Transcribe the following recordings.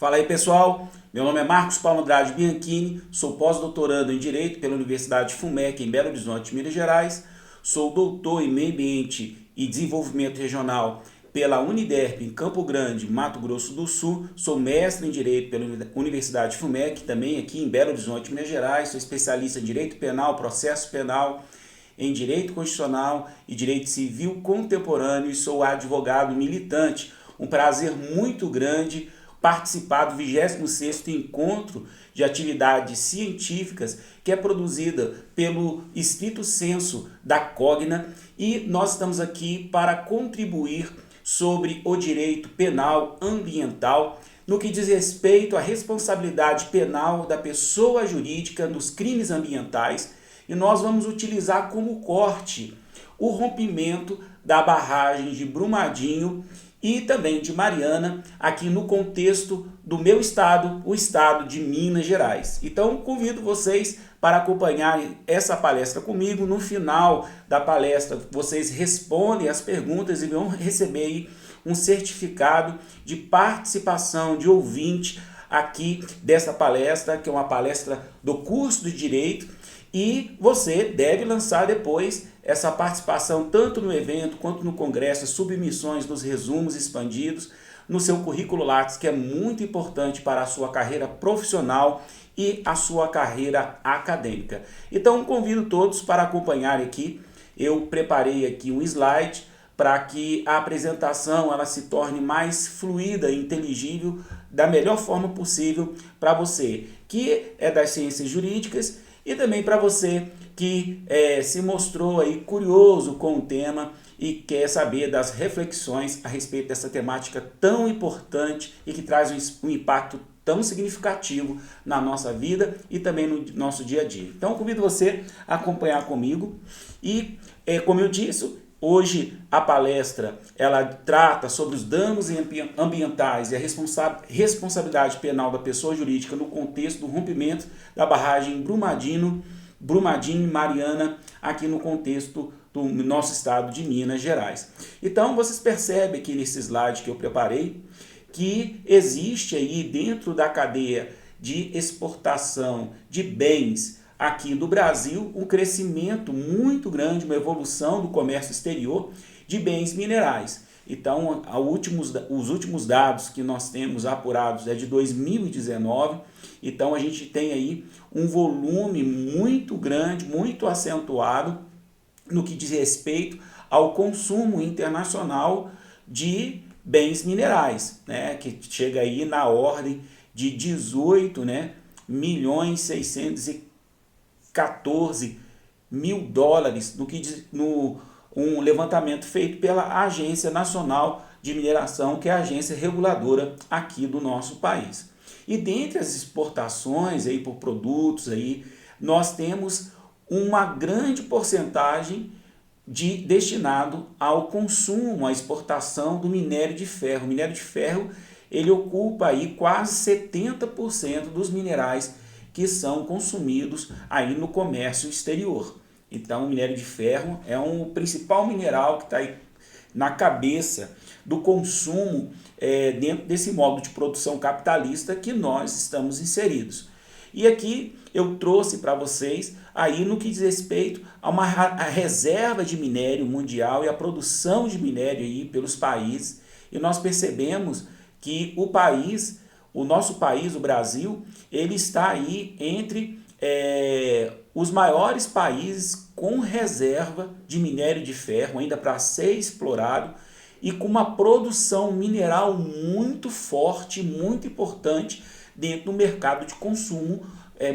Fala aí, pessoal, meu nome é Marcos Paulo Andrade Bianchini, sou pós-doutorando em Direito pela Universidade FUMEC em Belo Horizonte, Minas Gerais, sou doutor em Meio Ambiente e Desenvolvimento Regional pela Uniderp em Campo Grande, Mato Grosso do Sul, sou mestre em Direito pela Universidade FUMEC, também aqui em Belo Horizonte, Minas Gerais, sou especialista em Direito Penal, Processo Penal, em Direito Constitucional e Direito Civil Contemporâneo e sou advogado militante. Um prazer muito grande participar do 26º Encontro de Atividades Científicas que é produzida pelo estrito senso da Cogna, e nós estamos aqui para contribuir sobre o direito penal ambiental no que diz respeito à responsabilidade penal da pessoa jurídica nos crimes ambientais, e nós vamos utilizar como corte o rompimento da barragem de Brumadinho e também de Mariana, aqui no contexto do meu estado, o estado de Minas Gerais. Então, convido vocês para acompanharem essa palestra comigo. No final da palestra, vocês respondem as perguntas e vão receber aí um certificado de participação de ouvinte aqui dessa palestra, que é uma palestra do curso de Direito, e você deve lançar depois essa participação tanto no evento quanto no congresso, submissões dos resumos expandidos no seu currículo Lattes, que é muito importante para a sua carreira profissional e a sua carreira acadêmica. Então convido todos para acompanhar aqui. Eu preparei aqui um slide para que a apresentação ela se torne mais fluida e inteligível da melhor forma possível para você que é das ciências jurídicas e também para você que se mostrou aí curioso com o tema e quer saber das reflexões a respeito dessa temática tão importante e que traz um impacto tão significativo na nossa vida e também no nosso dia a dia. Então, convido você a acompanhar comigo e, como eu disse, hoje a palestra ela trata sobre os danos ambientais e a responsabilidade penal da pessoa jurídica no contexto do rompimento da barragem Brumadinho e Mariana, aqui no contexto do nosso estado de Minas Gerais. Então vocês percebem aqui nesse slide que eu preparei que existe aí dentro da cadeia de exportação de bens aqui do Brasil um crescimento muito grande, uma evolução do comércio exterior de bens minerais. Então, os últimos dados que nós temos apurados é de 2019, então a gente tem aí um volume muito grande, muito acentuado no que diz respeito ao consumo internacional de bens minerais, né, que chega aí na ordem de 18 milhões 614 mil dólares, um levantamento feito pela Agência Nacional de Mineração, que é a agência reguladora aqui do nosso país. E dentre as exportações aí por produtos aí, nós temos uma grande porcentagem destinado ao consumo, à exportação do minério de ferro. O minério de ferro ele ocupa aí quase 70% dos minerais que são consumidos aí no comércio exterior. Então o minério de ferro é o principal mineral que está aí na cabeça do consumo dentro desse modo de produção capitalista que nós estamos inseridos. E aqui eu trouxe para vocês aí no que diz respeito a reserva de minério mundial e a produção de minério aí pelos países, e nós percebemos que o nosso país, o Brasil, ele está aí entre os maiores países com reserva de minério de ferro ainda para ser explorado e com uma produção mineral muito forte, muito importante dentro do mercado de consumo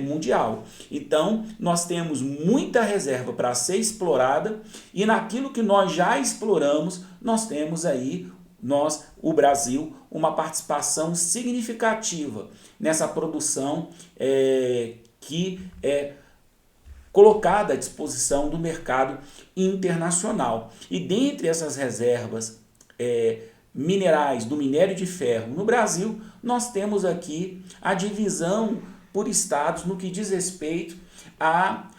mundial. Então, nós temos muita reserva para ser explorada e naquilo que nós já exploramos, nós temos aí, o Brasil, uma participação significativa nessa produção que é colocada à disposição do mercado internacional. E dentre essas reservas minerais do minério de ferro no Brasil, nós temos aqui a divisão por estados no que diz respeito à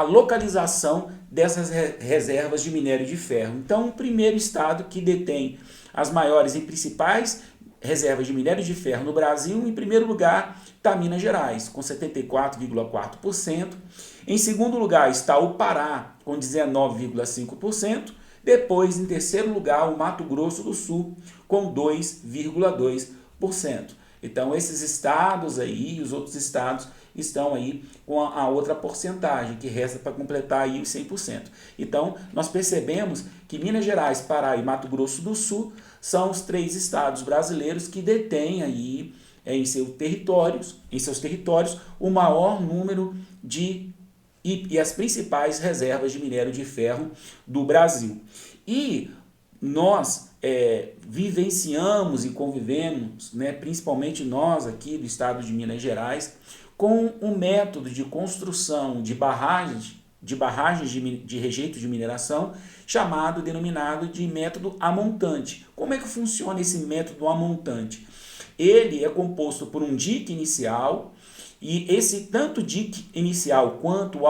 localização dessas reservas de minério de ferro. Então, o primeiro estado que detém as maiores e principais reservas de minério de ferro no Brasil, em primeiro lugar está Minas Gerais, com 74,4%. Em segundo lugar está o Pará, com 19,5%. Depois, em terceiro lugar, o Mato Grosso do Sul, com 2,2%. Então, esses estados aí, os outros estados, estão aí com a outra porcentagem, que resta para completar aí os 100%. Então, nós percebemos que Minas Gerais, Pará e Mato Grosso do Sul são os 3 estados brasileiros que detêm aí em seus territórios o maior número e as principais reservas de minério de ferro do Brasil. E nós vivenciamos e convivemos, né, principalmente nós aqui do estado de Minas Gerais, com um método de construção de barragens de rejeito de mineração, denominado de método amontante. Como é que funciona esse método amontante? Ele é composto por um dique inicial, e esse tanto dique inicial quanto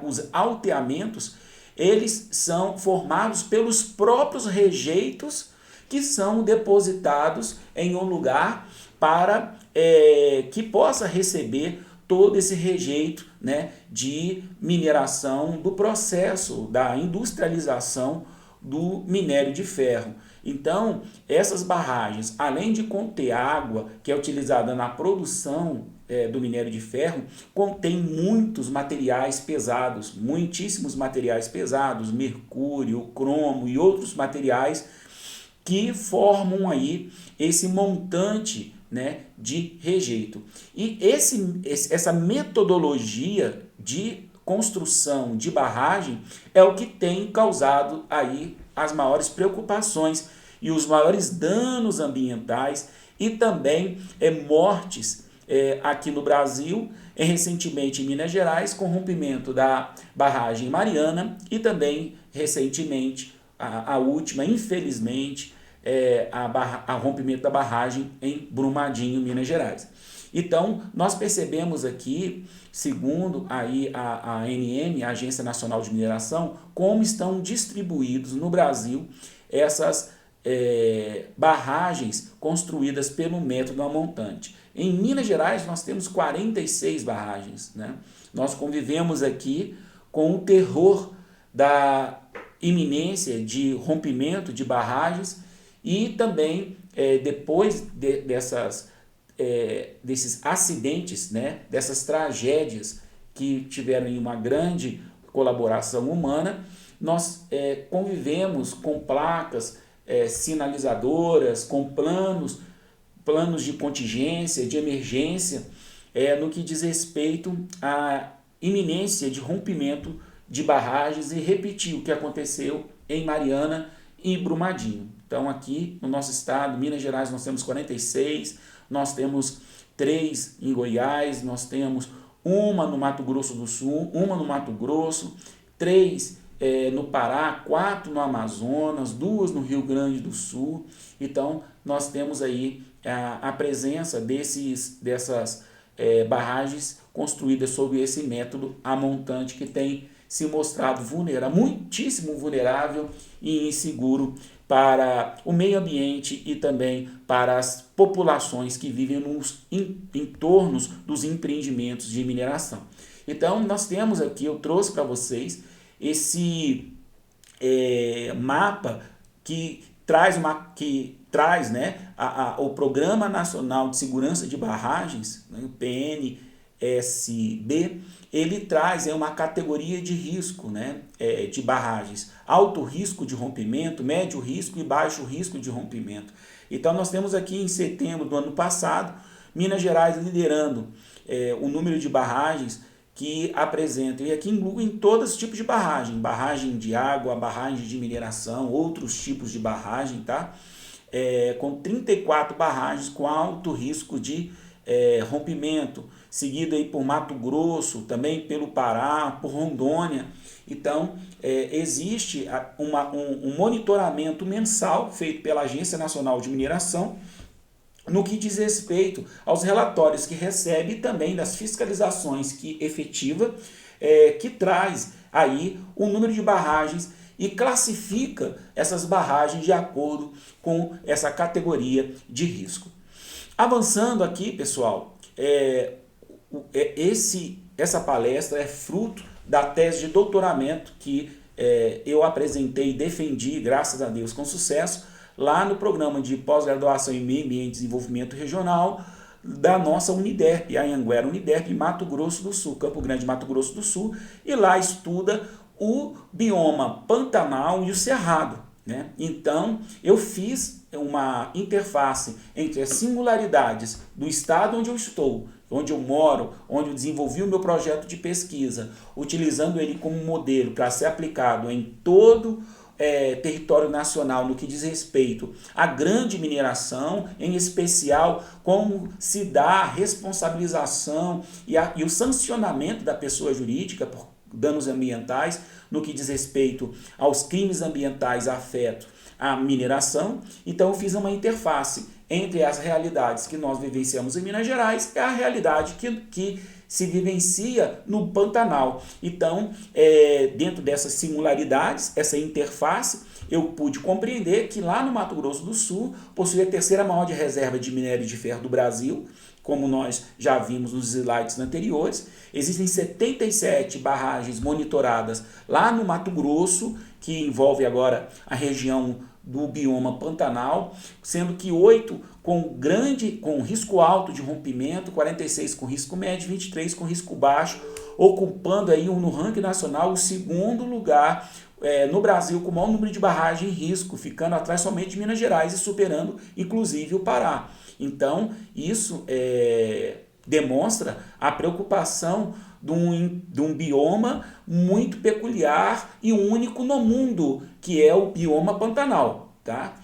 os alteamentos, eles são formados pelos próprios rejeitos que são depositados em um lugar para que possa receber todo esse rejeito, né, de mineração do processo da industrialização do minério de ferro. Então, essas barragens, além de conter água que é utilizada na produção do minério de ferro, contém muitos materiais pesados, muitíssimos materiais pesados, mercúrio, cromo e outros materiais que formam aí esse montante, né, de rejeito. E essa metodologia de construção de barragem é o que tem causado aí as maiores preocupações e os maiores danos ambientais e também mortes aqui no Brasil, recentemente em Minas Gerais, com rompimento da barragem Mariana e também recentemente, a última, infelizmente, a rompimento da barragem em Brumadinho, Minas Gerais. Então, nós percebemos aqui, segundo aí a ANM, a Agência Nacional de Mineração, como estão distribuídos no Brasil essas barragens construídas pelo método amontante. Em Minas Gerais, nós temos 46 barragens, né? Nós convivemos aqui com o terror da iminência de rompimento de barragens e também, depois desses acidentes, né, dessas tragédias que tiveram uma grande colaboração humana, nós convivemos com placas sinalizadoras, com planos de contingência, de emergência, no que diz respeito à iminência de rompimento de barragens e repetir o que aconteceu em Mariana e Brumadinho. Então aqui no nosso estado, Minas Gerais, nós temos 46, nós temos 3 em Goiás, nós temos uma no Mato Grosso do Sul, uma no Mato Grosso, 3 no Pará, 4 no Amazonas, 2 no Rio Grande do Sul. Então nós temos aí a presença dessas barragens construídas sob esse método amontante que tem se mostrado muitíssimo vulnerável e inseguro para o meio ambiente e também para as populações que vivem nos entornos dos empreendimentos de mineração. Então, nós temos aqui, eu trouxe para vocês esse mapa que traz, né, o Programa Nacional de Segurança de Barragens, né, o PNSB, ele traz uma categoria de risco, né, de barragens: alto risco de rompimento, médio risco e baixo risco de rompimento. Então nós temos aqui em setembro do ano passado, Minas Gerais liderando o número de barragens que apresentam, e aqui incluem todos os tipos de barragem de água, barragem de mineração, outros tipos de barragem, tá? Com 34 barragens com alto risco de rompimento, seguido aí por Mato Grosso, também pelo Pará, por Rondônia. Então, existe um monitoramento mensal feito pela Agência Nacional de Mineração no que diz respeito aos relatórios que recebe e também das fiscalizações que efetiva, que traz aí o número de barragens e classifica essas barragens de acordo com essa categoria de risco. Avançando aqui, pessoal, essa palestra é fruto da tese de doutoramento que eu apresentei e defendi, graças a Deus, com sucesso, lá no programa de pós-graduação em Meio Ambiente e Desenvolvimento Regional da nossa Uniderp, a Anhanguera Uniderp, em Mato Grosso do Sul, Campo Grande, Mato Grosso do Sul, e lá estuda o bioma Pantanal e o Cerrado, né? Então, eu fiz uma interface entre as singularidades do estado onde eu estou, onde eu moro, onde eu desenvolvi o meu projeto de pesquisa, utilizando ele como modelo para ser aplicado em todo território nacional no que diz respeito à grande mineração, em especial como se dá a responsabilização e o sancionamento da pessoa jurídica por danos ambientais no que diz respeito aos crimes ambientais afetos à mineração. Então eu fiz uma interface entre as realidades que nós vivenciamos em Minas Gerais e a realidade que se vivencia no Pantanal. Então, dentro dessas singularidades, essa interface, eu pude compreender que lá no Mato Grosso do Sul possui a terceira maior reserva de minério de ferro do Brasil, como nós já vimos nos slides anteriores. Existem 77 barragens monitoradas lá no Mato Grosso, que envolve agora a região do bioma Pantanal, sendo que 8 com risco alto de rompimento, 46 com risco médio, 23 com risco baixo, ocupando aí no ranking nacional o segundo lugar no Brasil com o maior número de barragens em risco, ficando atrás somente de Minas Gerais e superando inclusive o Pará. Então, isso demonstra a preocupação de um bioma muito peculiar e único no mundo, que é o bioma Pantanal. Tá?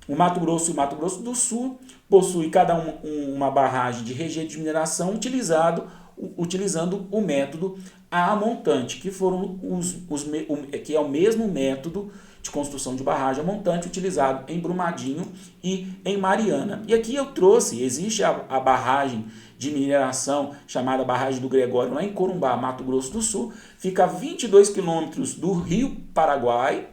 O Mato Grosso e o Mato Grosso do Sul possui cada uma barragem de rejeito de mineração utilizando o método A montante, que que é o mesmo método de construção de barragem a montante utilizado em Brumadinho e em Mariana. E aqui eu trouxe, existe a barragem de mineração chamada Barragem do Gregório, lá em Corumbá, Mato Grosso do Sul, fica a 22 quilômetros do Rio Paraguai,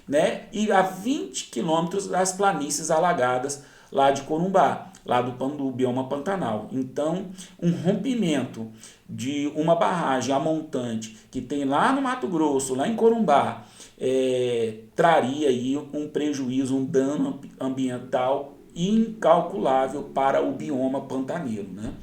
né, e a 20 quilômetros das planícies alagadas lá de Corumbá, lá do bioma Pantanal. Então, um rompimento de uma barragem a montante que tem lá no Mato Grosso, lá em Corumbá, traria aí um prejuízo, um dano ambiental incalculável para o bioma pantaneiro, né?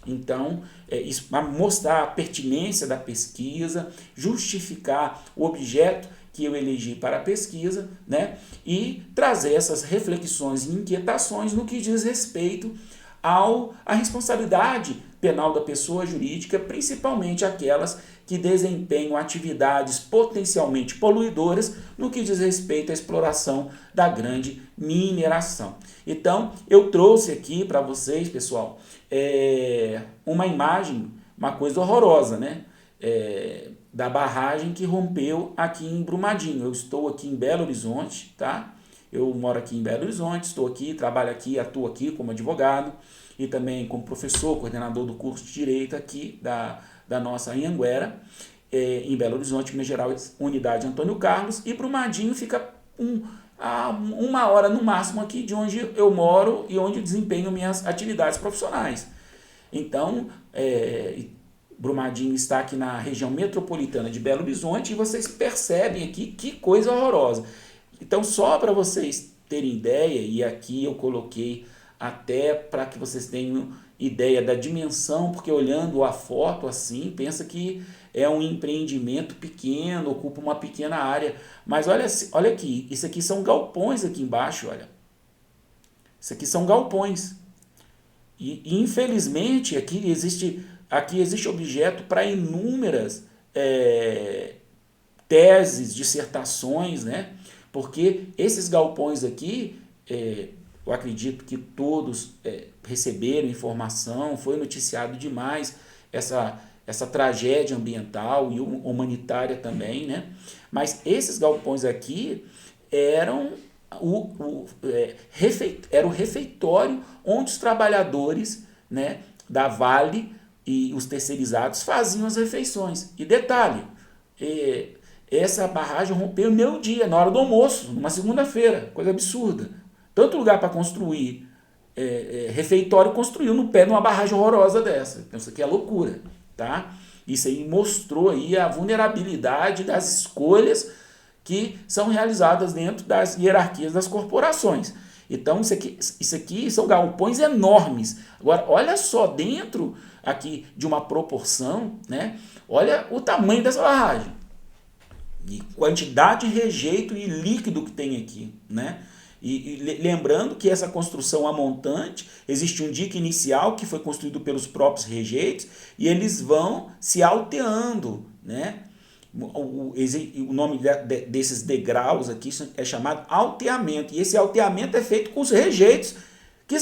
Então, isso para mostrar a pertinência da pesquisa, justificar o objeto que eu elegi para a pesquisa, né? E trazer essas reflexões e inquietações no que diz respeito à responsabilidade penal da pessoa jurídica, principalmente aquelas que desempenham atividades potencialmente poluidoras no que diz respeito à exploração da grande mineração. Então, eu trouxe aqui para vocês, pessoal, uma imagem, uma coisa horrorosa, né? Da barragem que rompeu aqui em Brumadinho. Eu estou aqui em Belo Horizonte, tá? Eu moro aqui em Belo Horizonte, estou aqui, trabalho aqui, atuo aqui como advogado e também como professor, coordenador do curso de Direito aqui da nossa Anhanguera, em Belo Horizonte, Minas Gerais, unidade Antônio Carlos, e Brumadinho fica a 1 hora no máximo aqui de onde eu moro e onde eu desempenho minhas atividades profissionais. Então, Brumadinho está aqui na região metropolitana de Belo Horizonte e vocês percebem aqui que coisa horrorosa. Então, só para vocês terem ideia, e aqui eu coloquei até para que vocês tenham ideia da dimensão, porque olhando a foto assim, pensa que é um empreendimento pequeno, ocupa uma pequena área. Mas olha aqui, isso aqui são galpões aqui embaixo, olha. Isso aqui são galpões. E infelizmente aqui existe objeto para inúmeras teses, dissertações, né? Porque esses galpões aqui, eu acredito que todos receberam informação, foi noticiado demais essa tragédia ambiental e humanitária também, né? Mas esses galpões aqui eram era o refeitório onde os trabalhadores, né, da Vale e os terceirizados faziam as refeições. E detalhe, essa barragem rompeu no meu dia, na hora do almoço, numa segunda-feira, coisa absurda. Tanto lugar para construir refeitório, construiu no pé de uma barragem horrorosa dessa. Então isso aqui é loucura, tá? Isso aí mostrou aí a vulnerabilidade das escolhas que são realizadas dentro das hierarquias das corporações. Então isso aqui são galpões enormes. Agora, olha só, dentro aqui de uma proporção, né? Olha o tamanho dessa barragem. E quantidade de rejeito e líquido que tem aqui, né? E lembrando que essa construção a montante, existe um dique inicial que foi construído pelos próprios rejeitos e eles vão se alteando, né? O nome desses degraus aqui é chamado alteamento, e esse alteamento é feito com os rejeitos que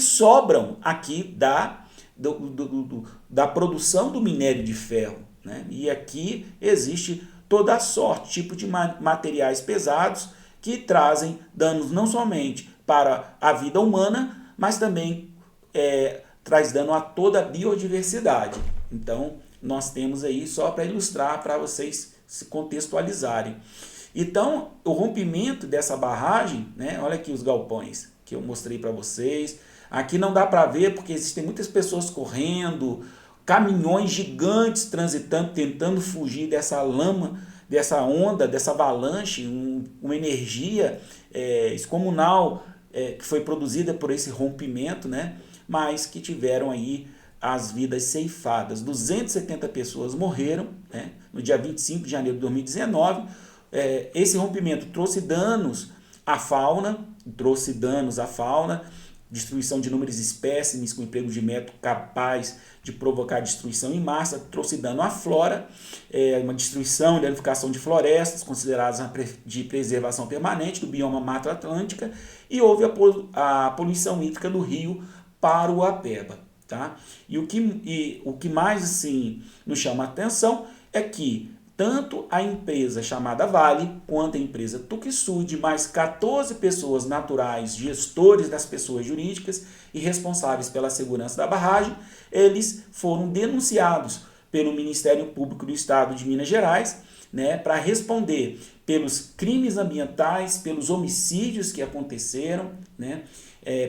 sobram aqui da produção do minério de ferro, né? E aqui existe toda a sorte, tipo de materiais pesados que trazem danos não somente para a vida humana, mas também traz dano a toda a biodiversidade. Então, nós temos aí só para ilustrar, para vocês se contextualizarem. Então, o rompimento dessa barragem, né? Olha aqui os galpões que eu mostrei para vocês. Aqui não dá para ver porque existem muitas pessoas correndo, caminhões gigantes transitando, tentando fugir dessa lama, dessa onda, dessa avalanche, uma energia excomunal que foi produzida por esse rompimento, né? Mas que tiveram aí as vidas ceifadas. 270 pessoas morreram, né? No dia 25 de janeiro de 2019. Esse rompimento trouxe danos à fauna, destruição de inúmeros espécimes com emprego de método capaz de provocar destruição em massa, trouxe dano à flora, uma destruição e danificação de florestas consideradas de preservação permanente do bioma Mata Atlântica, e houve a poluição hídrica do rio Paruapeba. Tá? E o que mais assim, nos chama a atenção é que tanto a empresa chamada Vale, quanto a empresa Tuxud, mais 14 pessoas naturais, gestores das pessoas jurídicas e responsáveis pela segurança da barragem, eles foram denunciados pelo Ministério Público do Estado de Minas Gerais, né, para responder pelos crimes ambientais, pelos homicídios que aconteceram, né,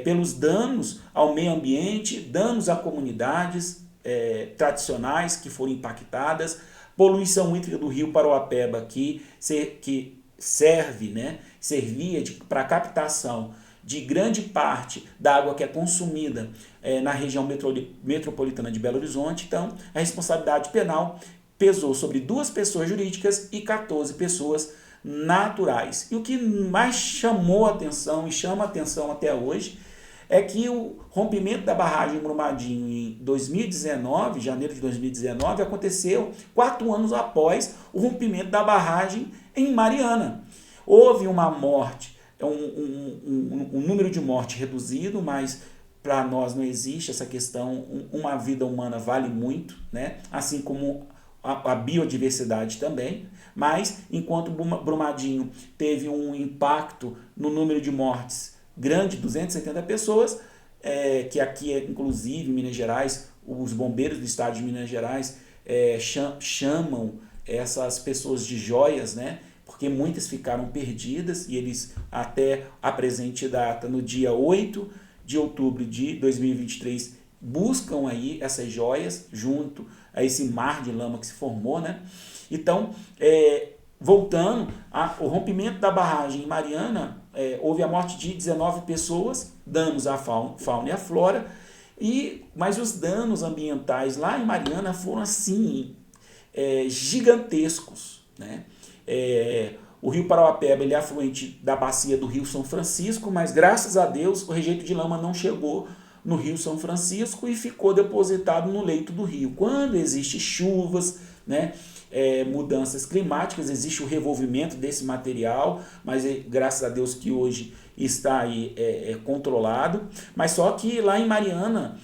pelos danos ao meio ambiente, danos a comunidades tradicionais que foram impactadas, poluição hídrica do rio Paruapeba, que servia para a captação de grande parte da água que é consumida na região metropolitana de Belo Horizonte. Então, a responsabilidade penal pesou sobre 2 pessoas jurídicas e 14 pessoas naturais. E o que mais chamou a atenção e chama a atenção até hoje é que o rompimento da barragem Brumadinho em 2019, janeiro de 2019, aconteceu 4 anos após o rompimento da barragem em Mariana. Houve uma morte, um número de mortes reduzido, mas para nós não existe essa questão, uma vida humana vale muito, né? Assim como a biodiversidade também, mas enquanto Brumadinho teve um impacto no número de mortes grande, 270 pessoas, que aqui, inclusive, em Minas Gerais, os bombeiros do estado de Minas Gerais chamam essas pessoas de joias, né? Porque muitas ficaram perdidas e eles, até a presente data, no dia 8 de outubro de 2023, buscam aí essas joias junto a esse mar de lama que se formou, né? Então, voltando ao rompimento da barragem em Mariana, houve a morte de 19 pessoas, danos à fauna e à flora, mas os danos ambientais lá em Mariana foram assim gigantescos, né? O rio Paruapeba ele é afluente da bacia do rio São Francisco, mas graças a Deus o rejeito de lama não chegou no rio São Francisco e ficou depositado no leito do rio. Quando existem chuvas, né, mudanças climáticas, existe o revolvimento desse material, mas graças a Deus que hoje está aí controlado. Mas só que lá em Mariana,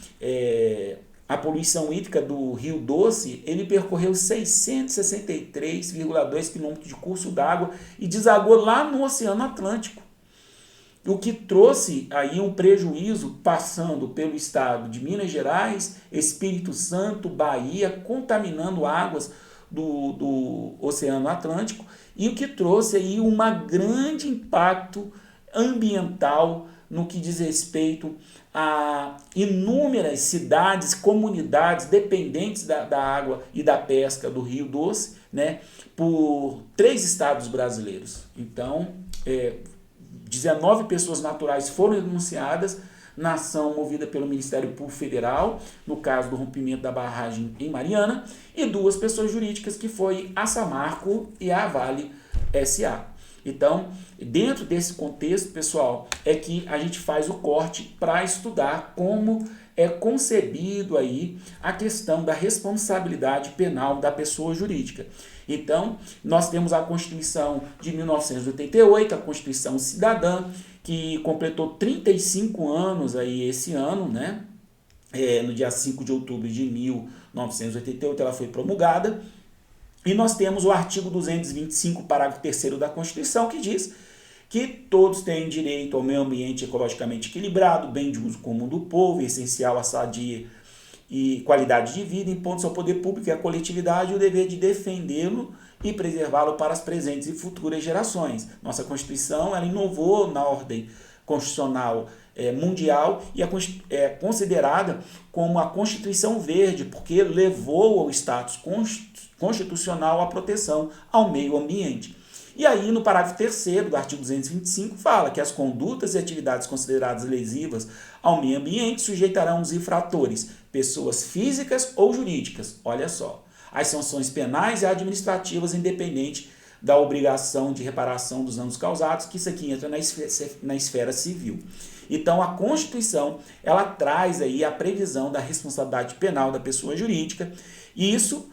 a poluição hídrica do Rio Doce, ele percorreu 663,2 km de curso d'água e desagou lá no Oceano Atlântico. O que trouxe aí um prejuízo passando pelo estado de Minas Gerais, Espírito Santo, Bahia, contaminando águas do Oceano Atlântico, e o que trouxe aí um grande impacto ambiental no que diz respeito a inúmeras cidades, comunidades dependentes da água e da pesca do Rio Doce, né, por 3 estados brasileiros. Então, 19 pessoas naturais foram denunciadas na ação movida pelo Ministério Público Federal, no caso do rompimento da barragem em Mariana, e 2 pessoas jurídicas, que foi a Samarco e a Vale S.A. Então, dentro desse contexto, pessoal, é que a gente faz o corte para estudar como é concebido aí a questão da responsabilidade penal da pessoa jurídica. Então, nós temos a Constituição de 1988, a Constituição Cidadã, que completou 35 anos aí esse ano, né? No dia 5 de outubro de 1988 ela foi promulgada. E nós temos o artigo 225, parágrafo 3º da Constituição, que diz que todos têm direito ao meio ambiente ecologicamente equilibrado, bem de uso comum do povo, essencial à sadia e qualidade de vida, impondo-se ao poder público e à coletividade o dever de defendê-lo e preservá-lo para as presentes e futuras gerações. Nossa Constituição, ela inovou na ordem constitucional mundial e é considerada como a Constituição Verde, porque levou ao status constitucional a proteção ao meio ambiente. E aí, no parágrafo 3º do artigo 225, fala que as condutas e atividades consideradas lesivas ao meio ambiente sujeitarão os infratores, pessoas físicas ou jurídicas, olha só, as sanções penais e administrativas, independente da obrigação de reparação dos danos causados, que isso aqui entra na esfera civil. Então, a Constituição, ela traz aí a previsão da responsabilidade penal da pessoa jurídica, e isso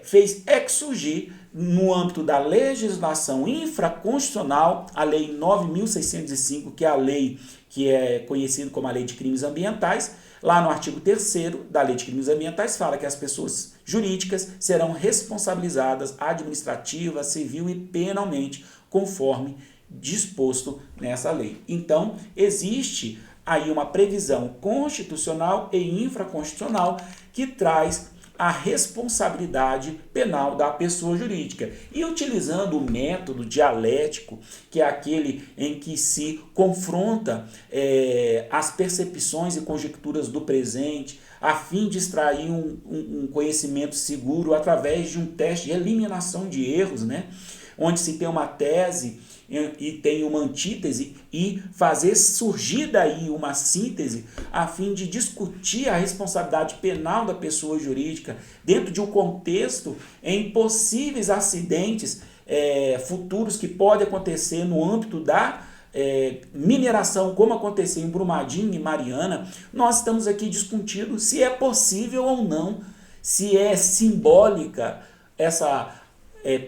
fez surgir no âmbito da legislação infraconstitucional, a Lei 9.605, que é a lei que é conhecida como a Lei de Crimes Ambientais. Lá no artigo 3º da Lei de Crimes Ambientais fala que as pessoas jurídicas serão responsabilizadas administrativa, civil e penalmente, conforme disposto nessa lei. Então, existe aí uma previsão constitucional e infraconstitucional que traz a responsabilidade penal da pessoa jurídica. E utilizando o método dialético, que é aquele em que se confronta as percepções e conjecturas do presente, a fim de extrair um conhecimento seguro através de um teste de eliminação de erros, né? Onde se tem uma tese e tem uma antítese e fazer surgir daí uma síntese a fim de discutir a responsabilidade penal da pessoa jurídica dentro de um contexto em possíveis acidentes futuros que podem acontecer no âmbito da mineração, como aconteceu em Brumadinho e Mariana. Nós estamos aqui discutindo se é possível ou não, se é simbólica essa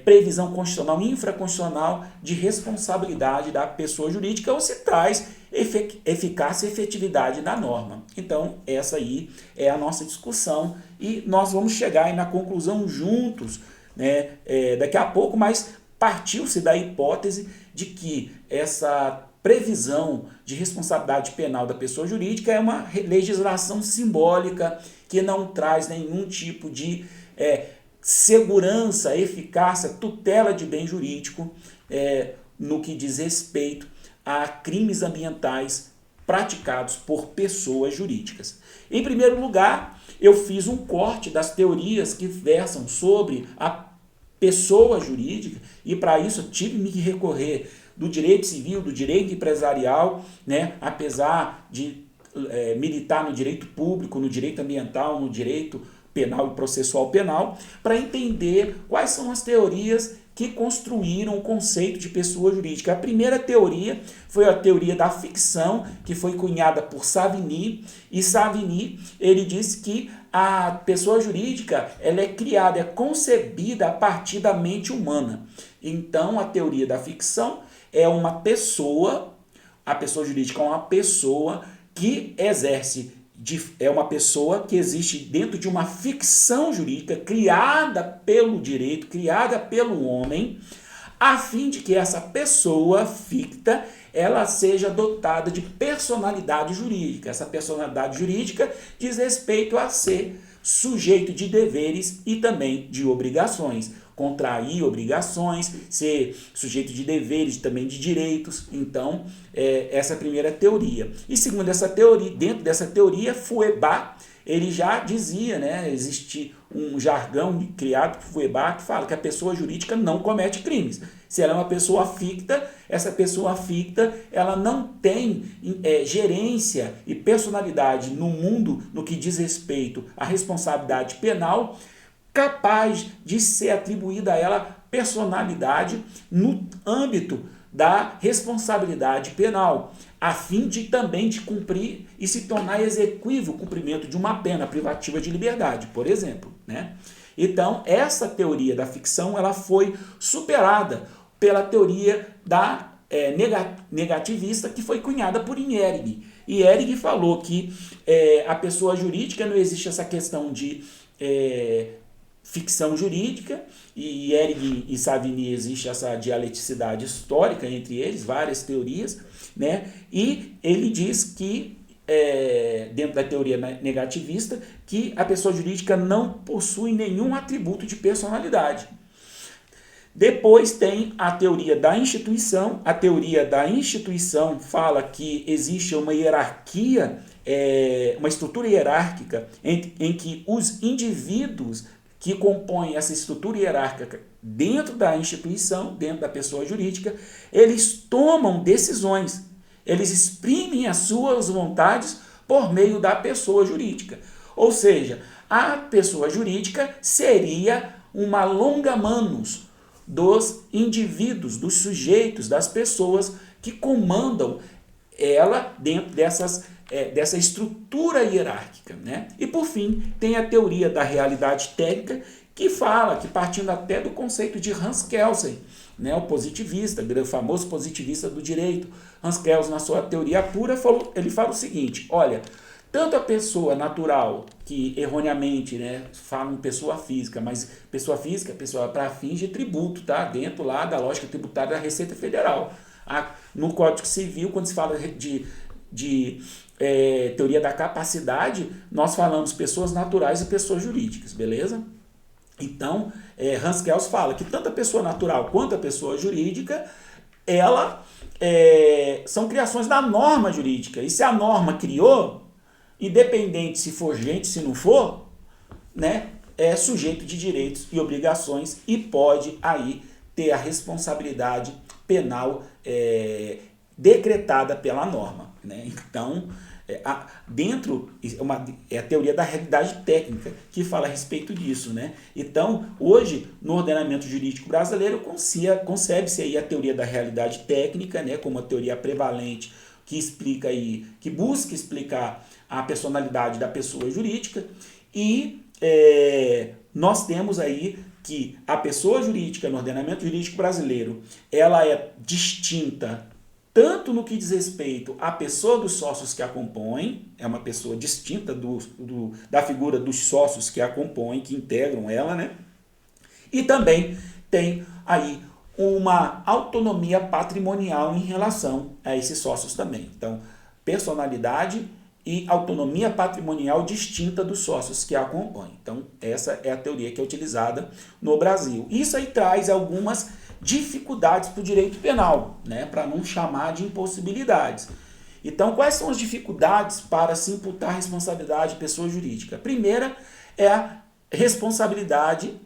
previsão constitucional, infraconstitucional de responsabilidade da pessoa jurídica ou se traz eficácia e efetividade da norma. Então, essa aí é a nossa discussão e nós vamos chegar aí na conclusão juntos, né, daqui a pouco, mas partiu-se da hipótese de que essa previsão de responsabilidade penal da pessoa jurídica é uma legislação simbólica que não traz nenhum tipo de segurança, eficácia, tutela de bem jurídico no que diz respeito a crimes ambientais praticados por pessoas jurídicas. Em primeiro lugar, eu fiz um corte das teorias que versam sobre a pessoa jurídica e para isso eu tive que recorrer do direito civil, do direito empresarial, né, apesar de militar no direito público, no direito ambiental, no direito penal e processual penal, para entender quais são as teorias que construíram o conceito de pessoa jurídica. A primeira teoria foi a teoria da ficção, que foi cunhada por Savigny, e Savigny, ele disse que a pessoa jurídica ela é criada, é concebida a partir da mente humana. Então, a teoria da ficção é uma pessoa, a pessoa jurídica é uma pessoa que exerce é uma pessoa que existe dentro de uma ficção jurídica criada pelo direito, criada pelo homem, a fim de que essa pessoa ficta ela seja dotada de personalidade jurídica. Essa personalidade jurídica diz respeito a ser sujeito de deveres e também de obrigações. Contrair obrigações, ser sujeito de deveres e também de direitos. Então, essa é a primeira teoria. E segundo essa teoria, dentro dessa teoria, Feuerbach, ele já dizia, né, existe um jargão criado por Feuerbach que fala que a pessoa jurídica não comete crimes. Se ela é uma pessoa ficta, essa pessoa ficta, ela não tem gerência e personalidade no mundo no que diz respeito à responsabilidade penal, capaz de ser atribuída a ela personalidade no âmbito da responsabilidade penal, a fim de também de cumprir e se tornar exequível o cumprimento de uma pena privativa de liberdade, por exemplo, né? Então, essa teoria da ficção ela foi superada pela teoria da negativista, que foi cunhada por Ehring. E Ehring falou que a pessoa jurídica não existe essa questão de ficção jurídica, e Ehring e Savigny existe essa dialeticidade histórica entre eles, várias teorias, né? E ele diz que, dentro da teoria negativista, que a pessoa jurídica não possui nenhum atributo de personalidade. Depois tem a teoria da instituição. A teoria da instituição fala que existe uma hierarquia, uma estrutura hierárquica em que os indivíduos que compõem essa estrutura hierárquica dentro da instituição, dentro da pessoa jurídica, eles tomam decisões, eles exprimem as suas vontades por meio da pessoa jurídica. Ou seja, a pessoa jurídica seria uma longa manus dos indivíduos, dos sujeitos, das pessoas que comandam ela dentro dessa estrutura hierárquica, né? E por fim, tem a teoria da realidade técnica, que fala, que partindo até do conceito de Hans Kelsen, né, o positivista, o famoso positivista do direito, Hans Kelsen, na sua teoria pura, ele fala o seguinte: olha, tanto a pessoa natural, que erroneamente, né, falam pessoa física, mas pessoa física, pessoa para fins de tributo, tá? Dentro lá da lógica tributária da Receita Federal. No Código Civil, quando se fala de teoria da capacidade, nós falamos pessoas naturais e pessoas jurídicas, beleza? Então, Hans Kelsen fala que tanto a pessoa natural quanto a pessoa jurídica, ela são criações da norma jurídica. E se a norma criou, independente se for gente, se não for, né, é sujeito de direitos e obrigações e pode aí ter a responsabilidade penal decretada pela norma, né? Então, é a teoria da realidade técnica que fala a respeito disso, né? Então, hoje, no ordenamento jurídico brasileiro, concebe-se aí a teoria da realidade técnica, né, como a teoria prevalente que explica aí, que busca explicar a personalidade da pessoa jurídica, e nós temos aí que a pessoa jurídica no ordenamento jurídico brasileiro, ela é distinta tanto no que diz respeito à pessoa dos sócios que a compõem, é uma pessoa distinta da figura dos sócios que a compõem, que integram ela, né? E também tem aí uma autonomia patrimonial em relação a esses sócios também. Então, personalidade e autonomia patrimonial distinta dos sócios que a compõem. Então, essa é a teoria que é utilizada no Brasil. Isso aí traz algumas dificuldades para o direito penal, né, para não chamar de impossibilidades. Então, quais são as dificuldades para se imputar responsabilidade de pessoa jurídica? A primeira é a responsabilidade,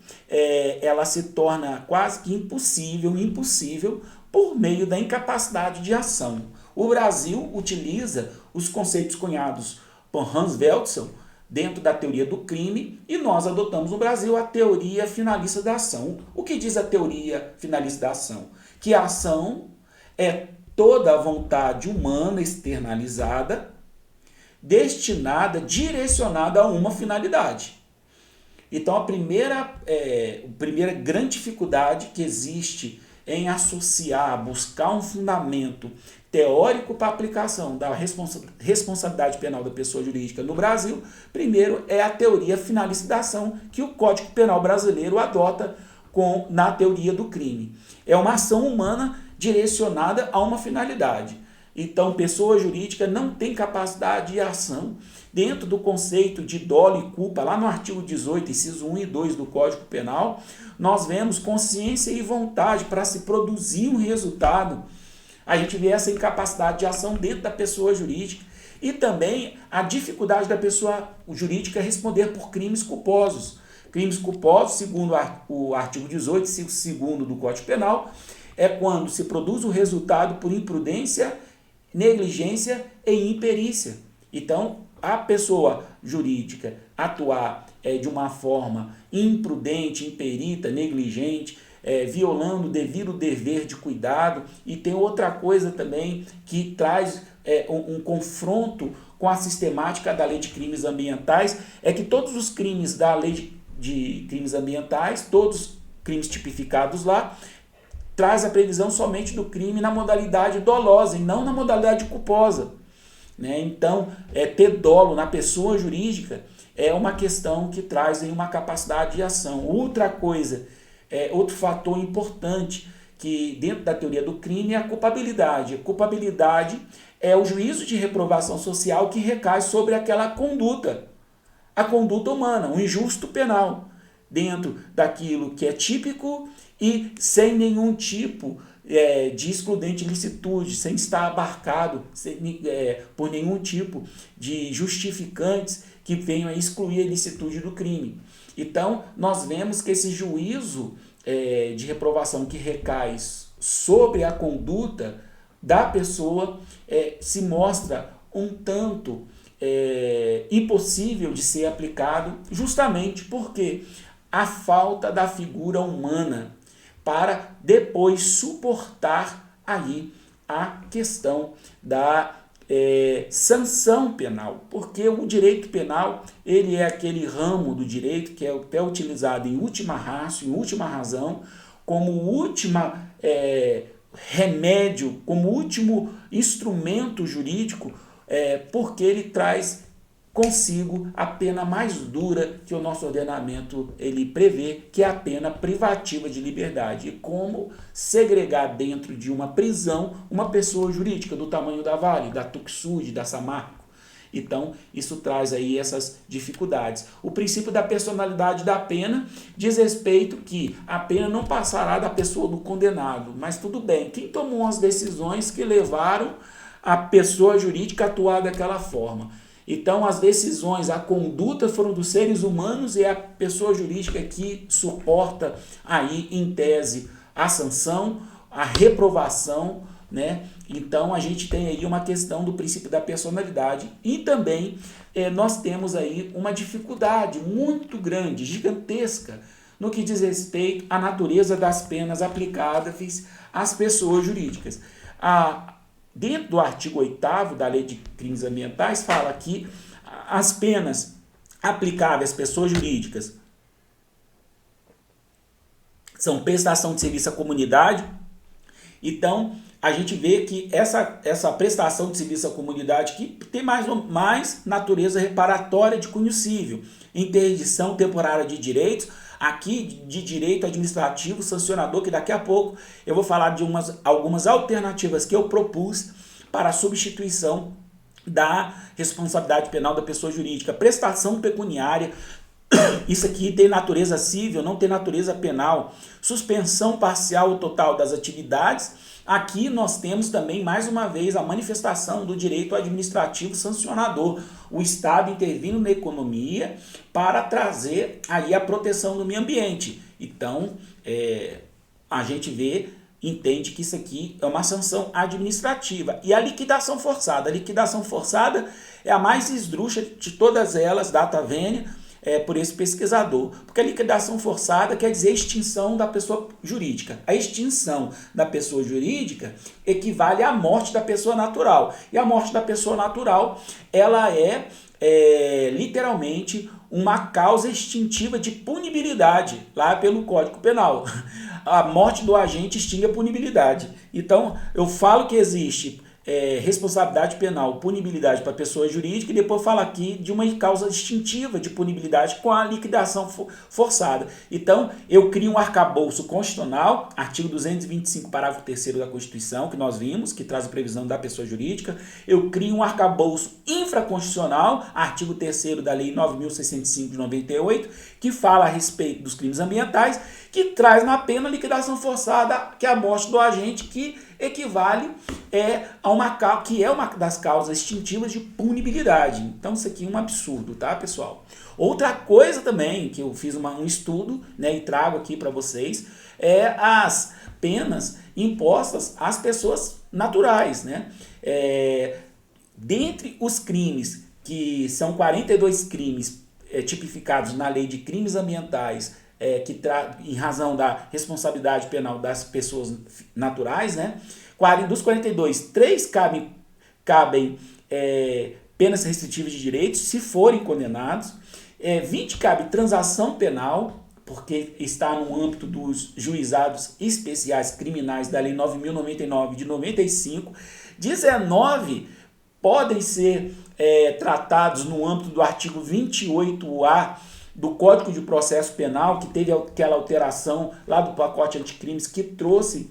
ela se torna quase que impossível por meio da incapacidade de ação. O Brasil utiliza os conceitos cunhados por Hans Weltzel dentro da teoria do crime, e nós adotamos no Brasil a teoria finalista da ação. O que diz a teoria finalista da ação? Que a ação é toda a vontade humana externalizada, destinada, direcionada a uma finalidade. Então, a primeira grande dificuldade que existe em associar, buscar um fundamento teórico para a aplicação da responsabilidade penal da pessoa jurídica no Brasil, primeiro é a teoria finalista da ação, que o Código Penal brasileiro adota na teoria do crime. É uma ação humana direcionada a uma finalidade. Então, pessoa jurídica não tem capacidade de ação dentro do conceito de dolo e culpa. Lá no artigo 18, inciso 1 e 2 do Código Penal, nós vemos consciência e vontade para se produzir um resultado. A gente vê essa incapacidade de ação dentro da pessoa jurídica e também a dificuldade da pessoa jurídica responder por crimes culposos. Crimes culposos, segundo o artigo 18, inciso 2 do Código Penal, é quando se produz o resultado por imprudência, negligência e imperícia. Então, a pessoa jurídica atuar de uma forma imprudente, imperita, negligente, violando o devido dever de cuidado, e tem outra coisa também que traz um confronto com a sistemática da Lei de Crimes Ambientais, é que todos os crimes da Lei de Crimes Ambientais, todos os crimes tipificados lá, traz a previsão somente do crime na modalidade dolosa e não na modalidade culposa. Né? Então, ter dolo na pessoa jurídica é uma questão que traz aí uma capacidade de ação. Outra coisa, outro fator importante que dentro da teoria do crime é a culpabilidade. A culpabilidade é o juízo de reprovação social que recai sobre aquela conduta, a conduta humana, o injusto penal, dentro daquilo que é típico e sem nenhum tipo de excludente licitude, sem estar abarcado por nenhum tipo de justificantes que venham a excluir a ilicitude do crime. Então, nós vemos que esse juízo de reprovação que recai sobre a conduta da pessoa se mostra um tanto impossível de ser aplicado, justamente porque a falta da figura humana para depois suportar aí a questão da sanção penal, porque o direito penal ele é aquele ramo do direito que é até utilizado em última ratio, em última razão, como última remédio, como último instrumento jurídico, porque ele traz consigo a pena mais dura que o nosso ordenamento ele prevê, que é a pena privativa de liberdade. E como segregar dentro de uma prisão uma pessoa jurídica do tamanho da Vale, da Tuxud, da Samarco. Então, isso traz aí essas dificuldades. O princípio da personalidade da pena diz respeito que a pena não passará da pessoa do condenado, mas tudo bem, quem tomou as decisões que levaram a pessoa jurídica a atuar daquela forma? Então, as decisões, a conduta foram dos seres humanos e é a pessoa jurídica que suporta aí, em tese, a sanção, a reprovação, né? Então, a gente tem aí uma questão do princípio da personalidade e também nós temos aí uma dificuldade muito grande, gigantesca, no que diz respeito à natureza das penas aplicadas às pessoas jurídicas. Dentro do artigo 8º da Lei de Crimes Ambientais, fala que as penas aplicáveis às pessoas jurídicas são prestação de serviço à comunidade. Então, a gente vê que essa prestação de serviço à comunidade que tem mais natureza reparatória de cunho civil, interdição temporária de direitos, aqui de direito administrativo sancionador, que daqui a pouco eu vou falar de algumas alternativas que eu propus para a substituição da responsabilidade penal da pessoa jurídica. Prestação pecuniária, isso aqui tem natureza civil, não tem natureza penal. Suspensão parcial ou total das atividades. Aqui nós temos também, mais uma vez, a manifestação do direito administrativo sancionador, o Estado intervindo na economia para trazer aí a proteção do meio ambiente. Então, a gente entende que isso aqui é uma sanção administrativa. E a liquidação forçada é a mais esdrúxula de todas elas, data vênia, por esse pesquisador, porque a liquidação forçada quer dizer extinção da pessoa jurídica. A extinção da pessoa jurídica equivale à morte da pessoa natural. E a morte da pessoa natural, ela é literalmente uma causa extintiva de punibilidade, lá pelo Código Penal. A morte do agente extingue a punibilidade. Então, eu falo que existe responsabilidade penal, punibilidade para pessoa jurídica, e depois fala aqui de uma causa distintiva de punibilidade com a liquidação forçada. Então, eu crio um arcabouço constitucional, artigo 225, parágrafo 3º da Constituição, que nós vimos, que traz a previsão da pessoa jurídica. Eu crio um arcabouço infraconstitucional, artigo 3º da Lei 9.605 de 98, que fala a respeito dos crimes ambientais, que traz na pena a liquidação forçada, que é a morte do agente, que equivale a uma das causas extintivas de punibilidade. Então isso aqui é um absurdo, tá, pessoal? Outra coisa também que eu fiz um estudo, né, e trago aqui para vocês, é as penas impostas às pessoas naturais, né? Dentre os crimes, que são 42 crimes tipificados na Lei de Crimes Ambientais, em razão da responsabilidade penal das pessoas naturais, né? Dos 42, 3 cabem penas restritivas de direitos, se forem condenados. 20 cabe transação penal, porque está no âmbito dos juizados especiais criminais da Lei 9.099 de 95. 19 podem ser tratados no âmbito do artigo 28A do Código de Processo Penal, que teve aquela alteração lá do pacote anticrimes, que trouxe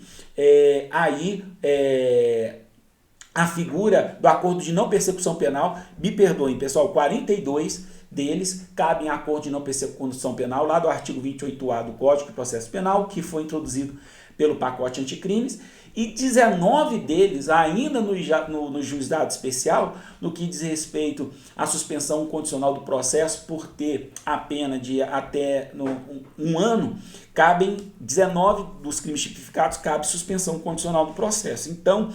a figura do acordo de não persecução penal. Me perdoem, pessoal, 42 deles cabem a acordo de não persecução penal, lá do artigo 28A do Código de Processo Penal, que foi introduzido pelo pacote anticrimes, e 19 deles ainda no juizado especial, no que diz respeito à suspensão condicional do processo por ter a pena de até um ano, cabem 19 dos crimes tipificados, cabe suspensão condicional do processo. Então,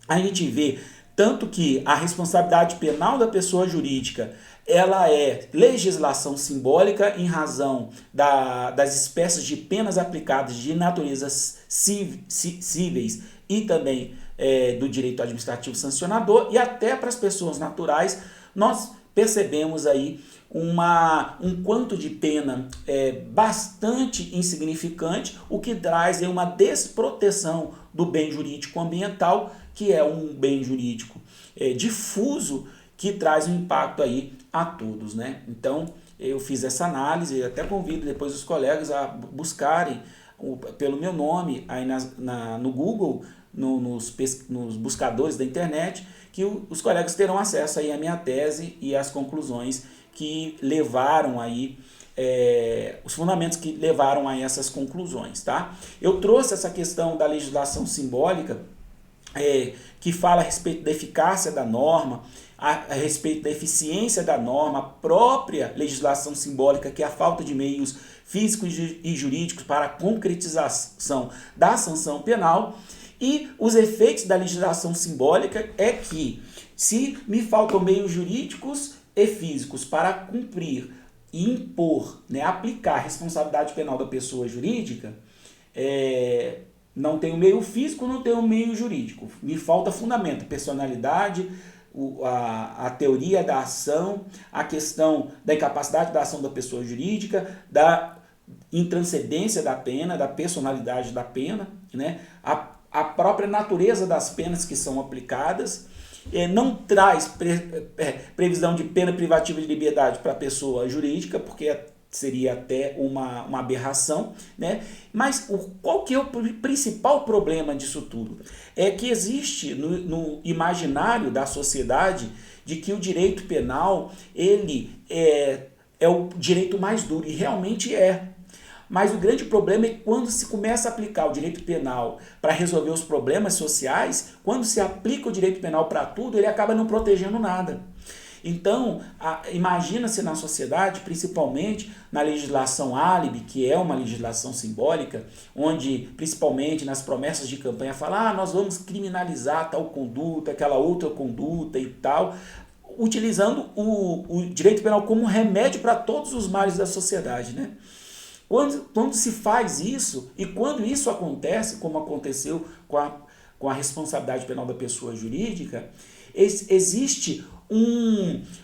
a gente vê tanto que a responsabilidade penal da pessoa jurídica ela é legislação simbólica em razão das espécies de penas aplicadas de naturezas cíveis e também do direito administrativo sancionador, e até para as pessoas naturais nós percebemos aí um quanto de pena bastante insignificante, o que traz uma desproteção do bem jurídico ambiental, que é um bem jurídico difuso, que traz um impacto aí a todos, né? Então, eu fiz essa análise e até convido depois os colegas a buscarem pelo meu nome aí no Google, nos buscadores da internet, que os colegas terão acesso aí à minha tese e às conclusões que levaram aí, os fundamentos que levaram a essas conclusões, tá? Eu trouxe essa questão da legislação simbólica, que fala a respeito da eficácia da norma, a respeito da eficiência da norma, a própria legislação simbólica, que é a falta de meios físicos e jurídicos para a concretização da sanção penal, e os efeitos da legislação simbólica é que, se me faltam meios jurídicos e físicos para cumprir e impor, né, aplicar a responsabilidade penal da pessoa jurídica, não tem o meio físico, não tem o meio jurídico. Me falta fundamento, personalidade, a teoria da ação, a questão da incapacidade da ação da pessoa jurídica, da intranscendência da pena, da personalidade da pena, né? A própria natureza das penas que são aplicadas, não traz previsão de pena privativa de liberdade para a pessoa jurídica, porque seria até uma aberração, né? Mas qual que é o principal problema disso tudo? É que existe no imaginário da sociedade de que o direito penal ele é o direito mais duro, e realmente é. Mas o grande problema é que quando se começa a aplicar o direito penal para resolver os problemas sociais, quando se aplica o direito penal para tudo, ele acaba não protegendo nada. Então, imagina-se na sociedade, principalmente na legislação álibi, que é uma legislação simbólica, onde, principalmente nas promessas de campanha, fala, nós vamos criminalizar tal conduta, aquela outra conduta e tal, utilizando o direito penal como remédio para todos os males da sociedade, né? Quando se faz isso, e quando isso acontece, como aconteceu com a responsabilidade penal da pessoa jurídica, existe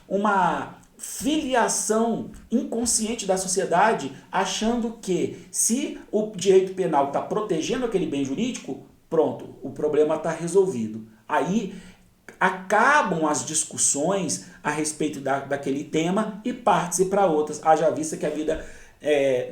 uma filiação inconsciente da sociedade, achando que se o direito penal está protegendo aquele bem jurídico, pronto, o problema está resolvido. Aí acabam as discussões a respeito daquele tema e parte-se para outras. Haja vista que a vida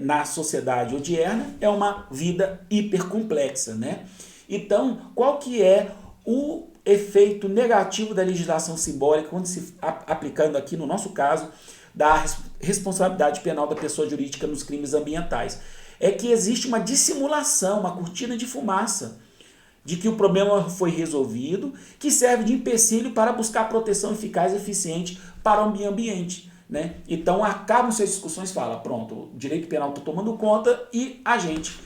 na sociedade odierna é uma vida hipercomplexa, né? Então, qual que é o efeito negativo da legislação simbólica quando se aplicando aqui, no nosso caso, da responsabilidade penal da pessoa jurídica nos crimes ambientais? É que existe uma dissimulação, uma cortina de fumaça de que o problema foi resolvido, que serve de empecilho para buscar proteção eficaz e eficiente para o meio ambiente, né? Então acabam-se as discussões, fala, pronto, o direito penal está tomando conta e a gente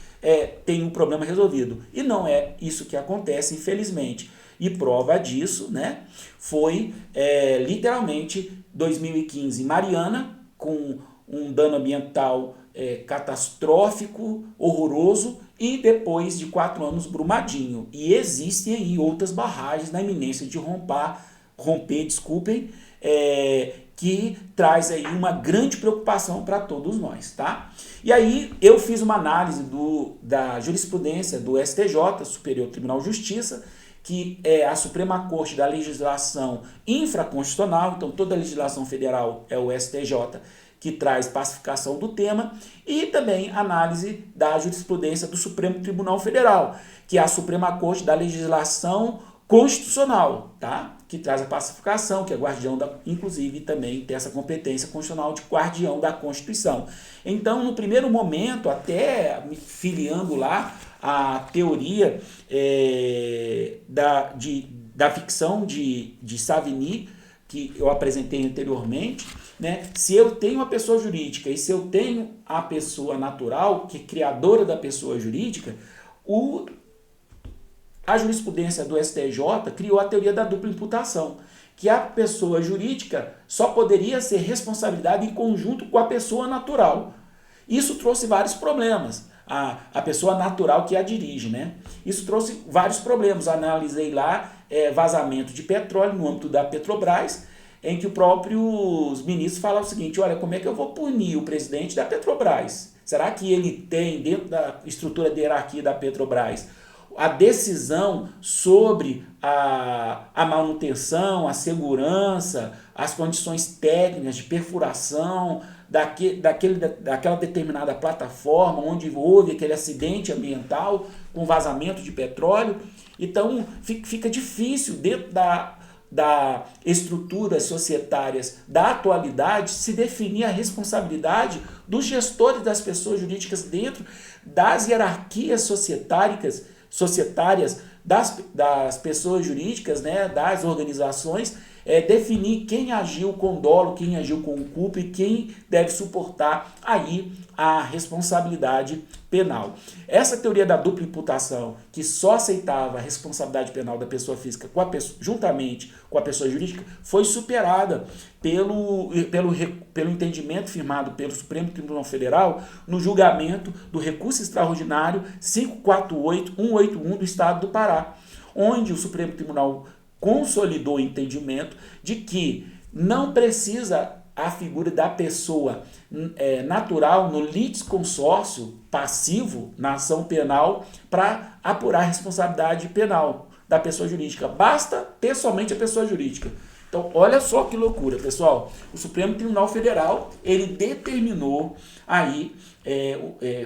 tem um problema resolvido. E não é isso que acontece, infelizmente. E prova disso, né, foi literalmente 2015 Mariana, com um dano ambiental catastrófico, horroroso, e depois de 4 anos Brumadinho. E existem aí outras barragens na iminência de romper, que traz aí uma grande preocupação para todos nós, tá? E aí eu fiz uma análise da jurisprudência do STJ, Superior Tribunal de Justiça, que é a Suprema Corte da Legislação Infraconstitucional, então toda a legislação federal é o STJ, que traz pacificação do tema, e também análise da jurisprudência do Supremo Tribunal Federal, que é a Suprema Corte da Legislação Constitucional, tá? Que traz a pacificação, que é guardião inclusive também tem essa competência constitucional de guardião da Constituição. Então, no primeiro momento, até me filiando lá a teoria da ficção de Savigny, que eu apresentei anteriormente, né? Se eu tenho a pessoa jurídica e se eu tenho a pessoa natural, que é criadora da pessoa jurídica, a jurisprudência do STJ criou a teoria da dupla imputação, que a pessoa jurídica só poderia ser responsabilizada em conjunto com a pessoa natural. Isso trouxe vários problemas. A pessoa natural que a dirige, né? Isso trouxe vários problemas. Analisei lá vazamento de petróleo no âmbito da Petrobras, em que os próprios ministros falam o seguinte, olha, como é que eu vou punir o presidente da Petrobras? Será que ele tem, dentro da estrutura de hierarquia da Petrobras, a decisão sobre a manutenção, a segurança, as condições técnicas de perfuração daquela determinada plataforma onde houve aquele acidente ambiental com vazamento de petróleo? Então fica difícil dentro da estruturas societárias da atualidade se definir a responsabilidade dos gestores das pessoas jurídicas dentro das hierarquias societárias das pessoas jurídicas, né, das organizações, definir quem agiu com dolo, quem agiu com culpa e quem deve suportar aí a responsabilidade penal. Essa teoria da dupla imputação, que só aceitava a responsabilidade penal da pessoa física juntamente com a pessoa jurídica, foi superada pelo entendimento firmado pelo Supremo Tribunal Federal no julgamento do recurso extraordinário 548-181 do Estado do Pará, onde o Supremo Tribunal consolidou o entendimento de que não precisa a figura da pessoa natural no litisconsórcio passivo na ação penal para apurar a responsabilidade penal da pessoa jurídica. Basta ter somente a pessoa jurídica. Então, olha só que loucura, pessoal. O Supremo Tribunal Federal, ele determinou aí,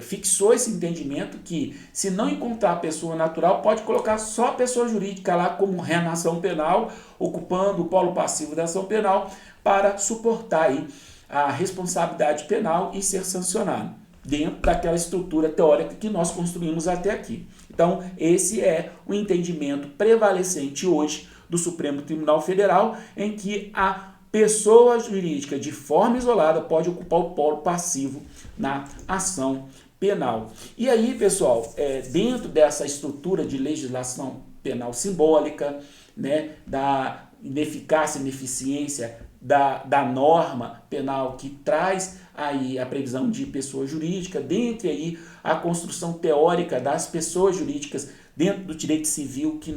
fixou esse entendimento que, se não encontrar a pessoa natural, pode colocar só a pessoa jurídica lá como ré na ação penal, ocupando o polo passivo da ação penal, para suportar aí a responsabilidade penal e ser sancionado dentro daquela estrutura teórica que nós construímos até aqui. Então, esse é o entendimento prevalecente hoje do Supremo Tribunal Federal, em que a pessoa jurídica, de forma isolada, pode ocupar o polo passivo na ação penal. E aí, pessoal, dentro dessa estrutura de legislação penal simbólica, né, da ineficácia e ineficiência da norma penal que traz aí a previsão de pessoa jurídica, dentre aí a construção teórica das pessoas jurídicas dentro do direito civil que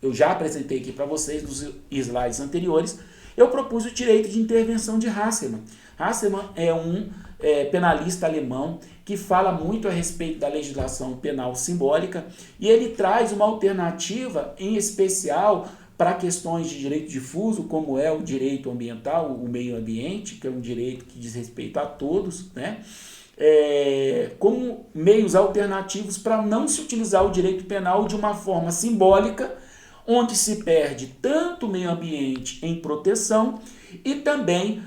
eu já apresentei aqui para vocês nos slides anteriores, eu propus o direito de intervenção de Hasselmann. Hasselmann é um penalista alemão que fala muito a respeito da legislação penal simbólica, e ele traz uma alternativa, em especial, para questões de direito difuso, como é o direito ambiental, o meio ambiente, que é um direito que diz respeito a todos, né? Como meios alternativos para não se utilizar o direito penal de uma forma simbólica, onde se perde tanto o meio ambiente em proteção e também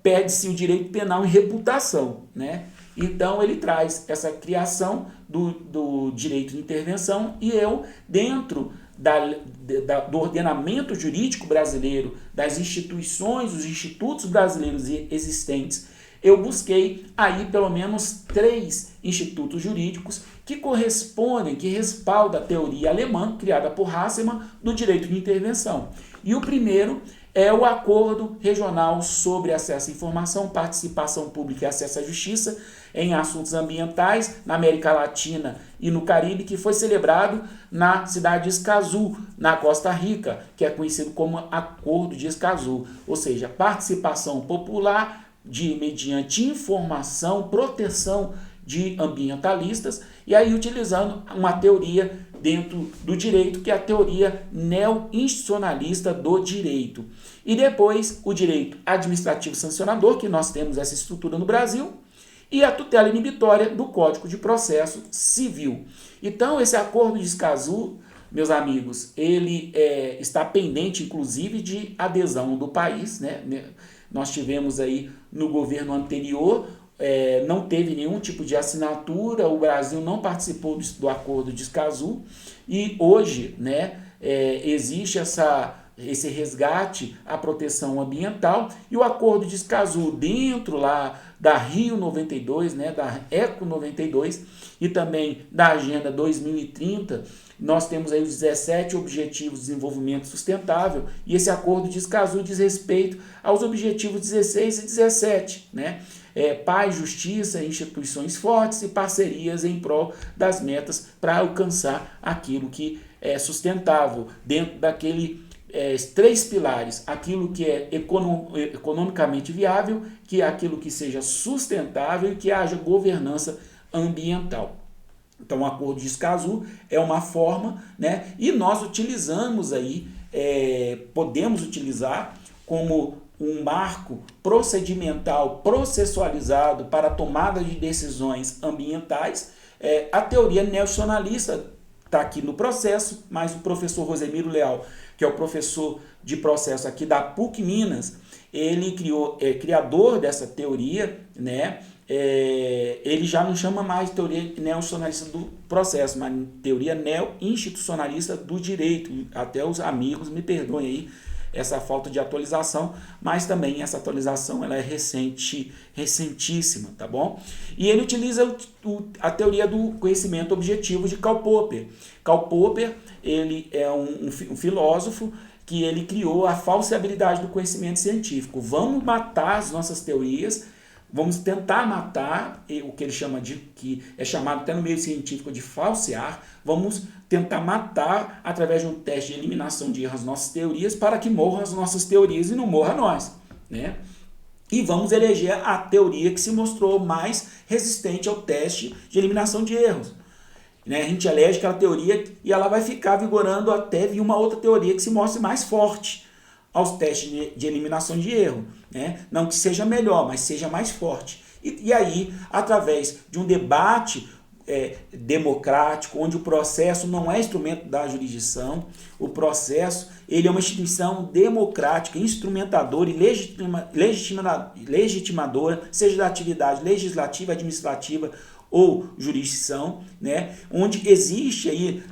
perde-se o direito penal em reputação, né? Então ele traz essa criação do direito de intervenção, e eu, dentro do ordenamento jurídico brasileiro, das instituições, os institutos brasileiros existentes, eu busquei aí pelo menos 3 institutos jurídicos que correspondem, que respaldam a teoria alemã, criada por Hasselmann, do direito de intervenção. E o primeiro é o Acordo Regional sobre Acesso à Informação, Participação Pública e Acesso à Justiça em Assuntos Ambientais na América Latina e no Caribe, que foi celebrado na cidade de Escazú, na Costa Rica, que é conhecido como Acordo de Escazú, ou seja, participação popular mediante informação, proteção de ambientalistas, e aí utilizando uma teoria dentro do direito, que é a teoria neo-institucionalista do direito. E depois o direito administrativo sancionador, que nós temos essa estrutura no Brasil, e a tutela inibitória do Código de Processo Civil. Então, esse Acordo de Escazú, meus amigos, ele está pendente, inclusive, de adesão do país, né? Nós tivemos aí no governo anterior, não teve nenhum tipo de assinatura, o Brasil não participou do Acordo de Escazú, e hoje, né, existe esse resgate à proteção ambiental, e o Acordo de Escazú dentro lá da Rio 92, né, da Eco 92 e também da Agenda 2030, nós temos aí os 17 Objetivos de Desenvolvimento Sustentável, e esse Acordo de Escazú diz respeito aos Objetivos 16 e 17, né? Paz, justiça, instituições fortes e parcerias em prol das metas para alcançar aquilo que é sustentável, dentro daquele 3 pilares: aquilo que é economicamente viável, que é aquilo que seja sustentável e que haja governança ambiental. Então, o Acordo de Escazú é uma forma, né? E nós utilizamos aí, podemos utilizar como um marco procedimental, processualizado para a tomada de decisões ambientais, a teoria neo-institucionalista está aqui no processo, mas o professor Rosemiro Leal, que é o professor de processo aqui da PUC Minas, ele criador dessa teoria, né? Ele já não chama mais teoria neo-institucionalista do processo, mas teoria neo-institucionalista do direito. Até os amigos me perdoem aí essa falta de atualização, mas também essa atualização ela é recentíssima, tá bom? E ele utiliza a teoria do conhecimento objetivo de Karl Popper. Karl Popper, ele é um filósofo que ele criou a falseabilidade do conhecimento científico. Vamos matar as nossas teorias, vamos tentar matar o que ele chama que é chamado até no meio científico de falsear. Vamos tentar matar através de um teste de eliminação de erros as nossas teorias, para que morram as nossas teorias e não morra nós, né? E vamos eleger a teoria que se mostrou mais resistente ao teste de eliminação de erros, né? A gente elege aquela teoria e ela vai ficar vigorando até vir uma outra teoria que se mostre mais forte aos testes de eliminação de erro, né? Não que seja melhor, mas seja mais forte. E aí, através de um debate democrático, onde o processo não é instrumento da jurisdição, o processo ele é uma instituição democrática, instrumentadora e legitimadora, seja da atividade legislativa, administrativa ou jurisdição, né? Onde existe aí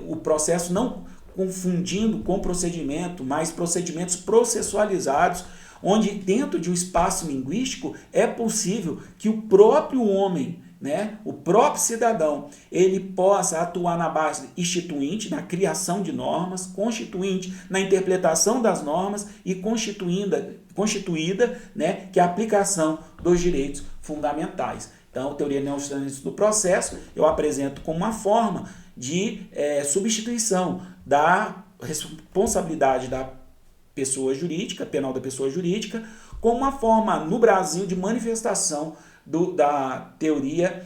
o processo não confundindo com procedimento, mas procedimentos processualizados, onde dentro de um espaço linguístico é possível que o próprio homem, né, o próprio cidadão, ele possa atuar na base instituinte, na criação de normas, constituinte na interpretação das normas e constituída, né, que é a aplicação dos direitos fundamentais. Então, a teoria neo-institucionalista do processo eu apresento como uma forma de substituição da responsabilidade da pessoa jurídica, penal da pessoa jurídica, como uma forma no Brasil de manifestação da teoria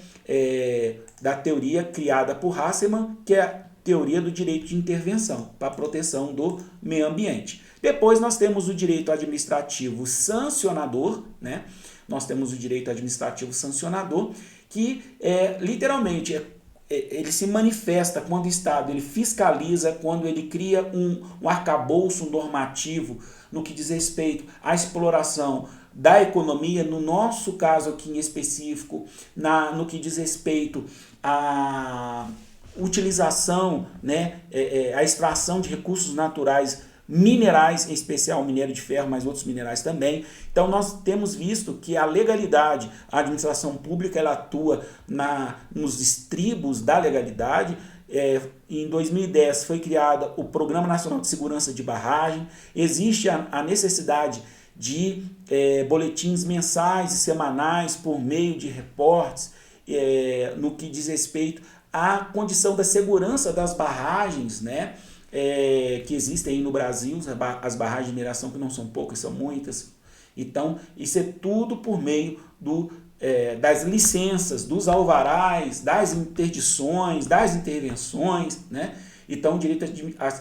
criada por Hasselmann, que é a teoria do direito de intervenção para a proteção do meio ambiente. Depois nós temos o direito administrativo sancionador, né? Nós temos o direito administrativo sancionador, que literalmente ele se manifesta quando o Estado ele fiscaliza, quando ele cria um arcabouço normativo no que diz respeito à exploração da economia, no nosso caso aqui em específico, no que diz respeito à utilização, né, a extração de recursos naturais minerais, em especial o minério de ferro, mas outros minerais também. Então nós temos visto que a legalidade, a administração pública, ela atua nos estribos da legalidade. Em 2010 foi criado o Programa Nacional de Segurança de Barragem, existe a necessidade de boletins mensais e semanais por meio de reportes no que diz respeito à condição da segurança das barragens, né? Que existem aí no Brasil, as barragens de mineração, que não são poucas, são muitas. Então, isso é tudo por meio das licenças, dos alvarás, das interdições, das intervenções, né? Então, o direito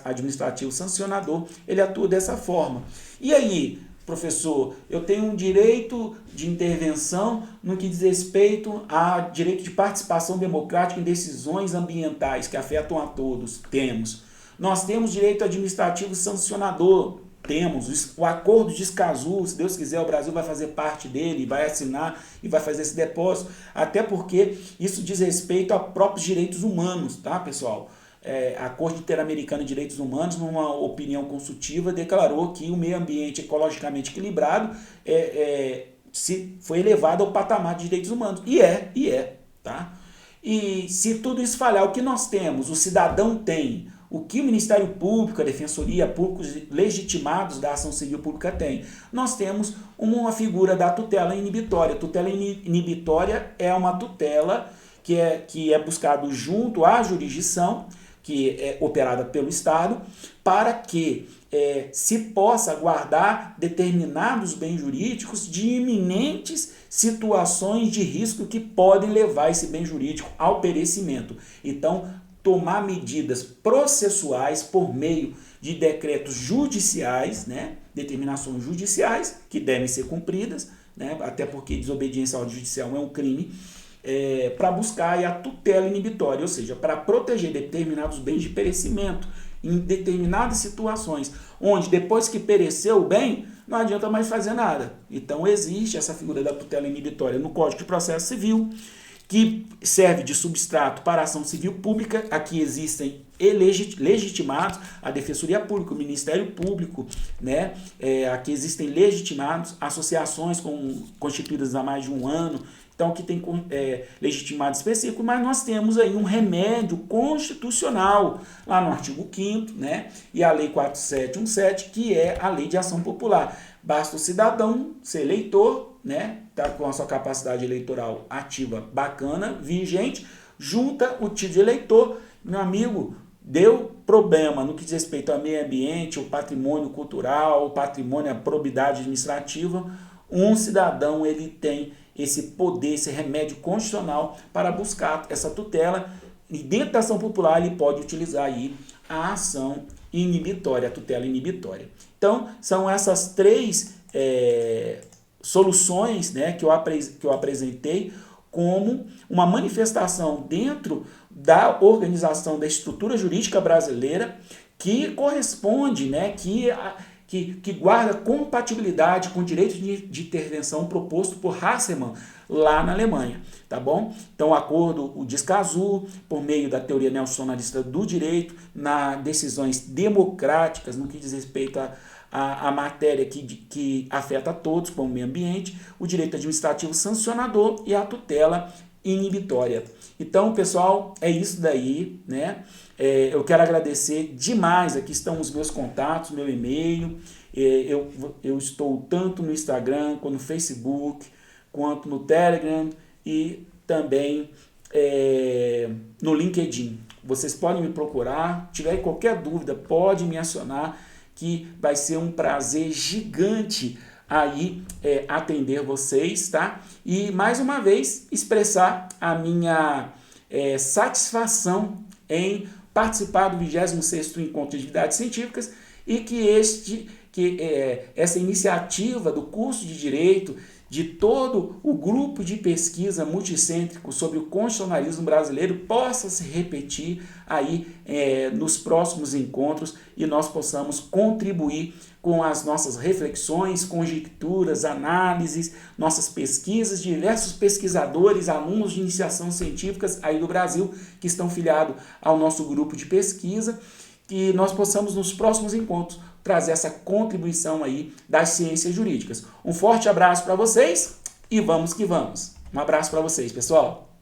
administrativo sancionador, ele atua dessa forma. E aí, professor, eu tenho um direito de intervenção no que diz respeito a direito de participação democrática em decisões ambientais que afetam a todos. Nós temos direito administrativo sancionador, temos o acordo de Escazú, se Deus quiser o Brasil vai fazer parte dele, vai assinar e vai fazer esse depósito, até porque isso diz respeito a próprios direitos humanos, tá, pessoal? A Corte Interamericana de Direitos Humanos, numa opinião consultiva, declarou que o meio ambiente ecologicamente equilibrado foi elevado ao patamar de direitos humanos. E tá? E se tudo isso falhar, o que nós temos? O cidadão tem. O que o Ministério Público, a Defensoria Públicos legitimados da ação civil pública tem? Nós temos uma figura da tutela inibitória. Tutela inibitória é uma tutela que é buscado junto à jurisdição, que é operada pelo Estado, para que se possa guardar determinados bens jurídicos de iminentes situações de risco que podem levar esse bem jurídico ao perecimento. Então, tomar medidas processuais por meio de decretos judiciais, né, determinações judiciais que devem ser cumpridas, né, até porque desobediência à ordem judicial é um crime, para buscar a tutela inibitória, ou seja, para proteger determinados bens de perecimento em determinadas situações, onde depois que pereceu o bem, não adianta mais fazer nada. Então existe essa figura da tutela inibitória no Código de Processo Civil, que serve de substrato para a ação civil pública. Aqui existem legitimados, a Defensoria Pública, o Ministério Público, né? Aqui existem legitimados, associações constituídas há mais de um ano, então aqui tem legitimado específico, mas nós temos aí um remédio constitucional, lá no artigo 5º, né? E a Lei 4717, que é a Lei de Ação Popular. Basta o cidadão ser eleitor, né? Tá com a sua capacidade eleitoral ativa bacana, vigente, junta o título de eleitor, meu amigo, deu problema no que diz respeito ao meio ambiente, o patrimônio cultural, o patrimônio, a probidade administrativa, um cidadão ele tem esse poder, esse remédio constitucional para buscar essa tutela, e dentro da ação popular ele pode utilizar aí a ação inibitória, a tutela inibitória. Então, são essas três soluções, né, que eu apresentei como uma manifestação dentro da organização da estrutura jurídica brasileira que corresponde, né, que guarda compatibilidade com o direito de intervenção proposto por Hasselmann lá na Alemanha, tá bom? Então, o acordo de Escazú, por meio da teoria neonacionalista do direito, nas decisões democráticas, no que diz respeito a matéria que afeta a todos, como o meio ambiente, o direito administrativo sancionador e a tutela inibitória. Então, pessoal, é isso daí, né? Eu quero agradecer demais, aqui estão os meus contatos, meu e-mail, eu estou tanto no Instagram, quanto no Facebook, quanto no Telegram e também no LinkedIn. Vocês podem me procurar, tiver qualquer dúvida, pode me acionar, que vai ser um prazer gigante aí atender vocês, tá? E mais uma vez expressar a minha satisfação em participar do 26º Encontro de Atividades Científicas e que essa iniciativa do curso de Direito, de todo o grupo de pesquisa multicêntrico sobre o constitucionalismo brasileiro possa se repetir aí nos próximos encontros e nós possamos contribuir com as nossas reflexões, conjecturas, análises, nossas pesquisas, diversos pesquisadores, alunos de iniciação científicas aí do Brasil que estão filiados ao nosso grupo de pesquisa, que nós possamos nos próximos encontros trazer essa contribuição aí das ciências jurídicas. Um forte abraço para vocês e vamos que vamos. Um abraço para vocês, pessoal.